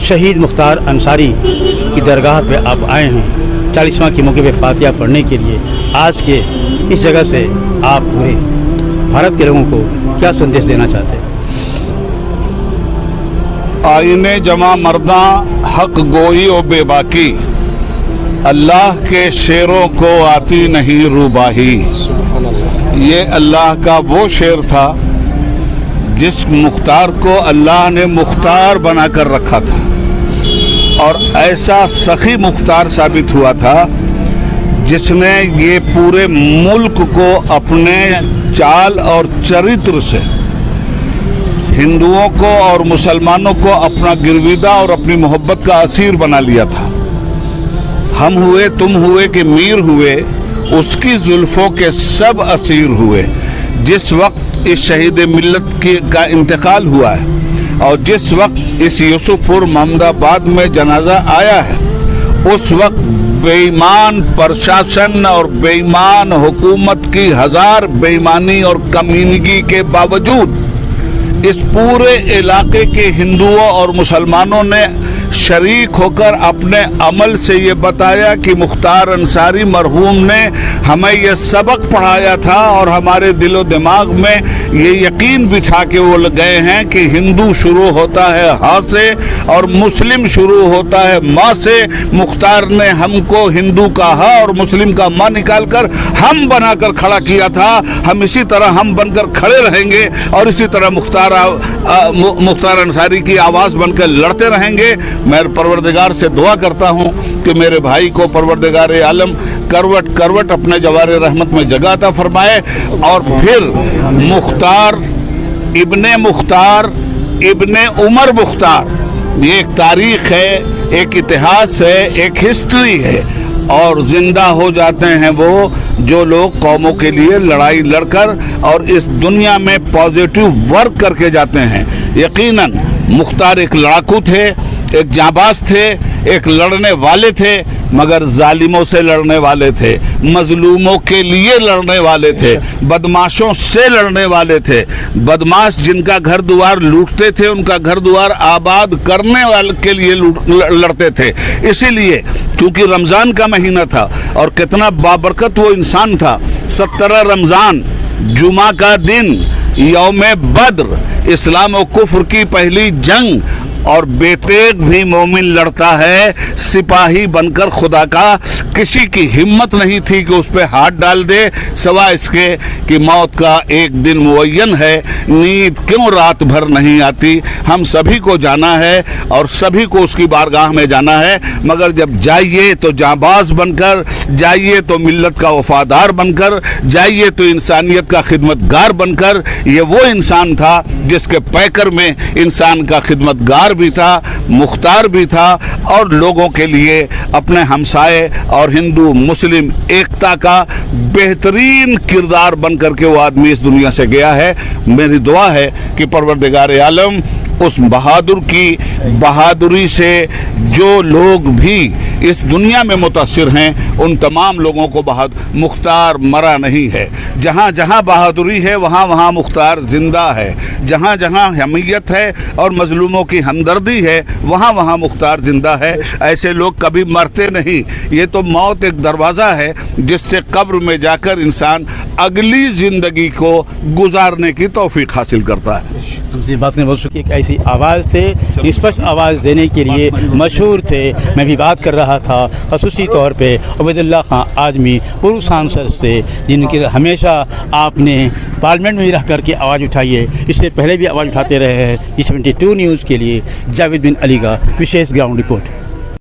शहीद मुख्तार अंसारी की दरगाह पे आप आए हैं 40वां के मौके पे फातिहा पढ़ने के लिए। आज के इस जगह से आप पूरे भारत के लोगों को क्या संदेश देना चाहते हैं? आईने जमा मर्दा हक गोई और बेबाकी, अल्लाह के शेरों को आती नहीं रूबाही। ये अल्लाह का वो शेर था जिस मुख्तार को अल्लाह ने मुख्तार बनाकर रखा था, और ऐसा सखी मुख्तार साबित हुआ था जिसने ये पूरे मुल्क को अपने चाल और चरित्र से हिंदुओं को और मुसलमानों को अपना गिरविदा और अपनी मोहब्बत का असीर बना लिया था। हम हुए तुम हुए कि मीर हुए, उसकी जुल्फों के सब असीर हुए। जिस वक्त इस शहीद मिल्लत का इंतकाल हुआ है और जिस वक्त इस यूसुफपुर मोहम्मदाबाद में जनाजा आया है, उस वक्त बेईमान प्रशासन और बेईमान हुकूमत की हजार बेईमानी और कमीनगी के बावजूद इस पूरे इलाके के हिंदुओं और मुसलमानों ने शरीक होकर अपने अमल से ये बताया कि मुख्तार अंसारी मरहूम ने हमें ये सबक पढ़ाया था, और हमारे दिलो दिमाग में ये यकीन बिठा के वो गए हैं कि हिंदू शुरू होता है हा से और मुस्लिम शुरू होता है माँ से। मुख्तार ने हमको हिंदू का हा और मुस्लिम का माँ निकाल कर हम बनाकर खड़ा किया था। हम इसी तरह हम बनकर खड़े रहेंगे और इसी तरह मुख्तार अंसारी की आवाज़ बनकर लड़ते रहेंगे। मैं परवरदिगार से दुआ करता हूँ कि मेरे भाई को परवरदिगार आलम करवट करवट अपने जवारे रहमत में जगह अता फरमाए, और फिर मुख्तार इब्ने उमर मुख्तार, ये एक तारीख है, एक इतिहास है, एक हिस्ट्री है, और जिंदा हो जाते हैं वो जो लोग कौमों के लिए लड़ाई लड़कर और इस दुनिया में पॉजिटिव वर्क करके जाते हैं। यकीनन मुख्तार एक लड़ाकू थे, एक जाबाज थे, एक लड़ने वाले थे, मगर जालिमों से लड़ने वाले थे, मजलूमों के लिए लड़ने वाले थे, बदमाशों से लड़ने वाले थे। बदमाश जिनका घर द्वार लूटते थे उनका घर द्वार आबाद करने वाले के लिए लड़ते थे। इसीलिए क्योंकि रमज़ान का महीना था और कितना बाबरकत वो इंसान था। 17 रमज़ान जुमा का दिन, यौमे बद्र, इस्लाम और कुफ्र की पहली जंग, और बेतेग भी मोमिन लड़ता है सिपाही बनकर खुदा का। किसी की हिम्मत नहीं थी कि उस पर हाथ डाल दे, सिवाय इसके कि मौत का एक दिन मुअय्यन है, नींद क्यों रात भर नहीं आती। हम सभी को जाना है और सभी को उसकी बारगाह में जाना है, मगर जब जाइए तो जाबाज बनकर जाइए, तो मिल्लत का वफादार बनकर जाइए, तो इंसानियत का खिदमतगार बनकर। ये वो इंसान था जिसके पैकर में इंसान का खिदमतगार भी था, मुख्तार भी था, और लोगों के लिए अपने हमसाए और हिंदू मुस्लिम एकता का बेहतरीन किरदार बनकर के वो आदमी इस दुनिया से गया है। मेरी दुआ है कि परवरदिगार आलम उस बहादुर की बहादुरी से जो लोग भी इस दुनिया में मुतासिर हैं उन तमाम लोगों को मुख्तार मरा नहीं है। जहाँ जहाँ बहादुरी है वहाँ वहाँ मुख्तार ज़िंदा है। जहाँ जहाँ हमीयत है और मजलूमों की हमदर्दी है वहाँ वहाँ मुख्तार ज़िंदा है। ऐसे लोग कभी मरते नहीं। ये तो मौत एक दरवाज़ा है जिससे कब्र में जाकर इंसान अगली ज़िंदगी को गुजारने की तौफीक हासिल करता है। हमसे बात करने बहुत एक ऐसी आवाज़ से स्पष्ट आवाज़ देने के लिए मशहूर थे। मैं भी बात कर रहा था ख़ुसूसी तौर पे उबैदुल्लाह खां आज़मी, पूर्व सांसद से, जिनकी हमेशा आपने पार्लियामेंट में रह करके आवाज़ उठाई है। इससे पहले भी आवाज़ उठाते रहे हैं। 72 न्यूज़ के लिए जावेद बिन अली का विशेष ग्राउंड रिपोर्ट।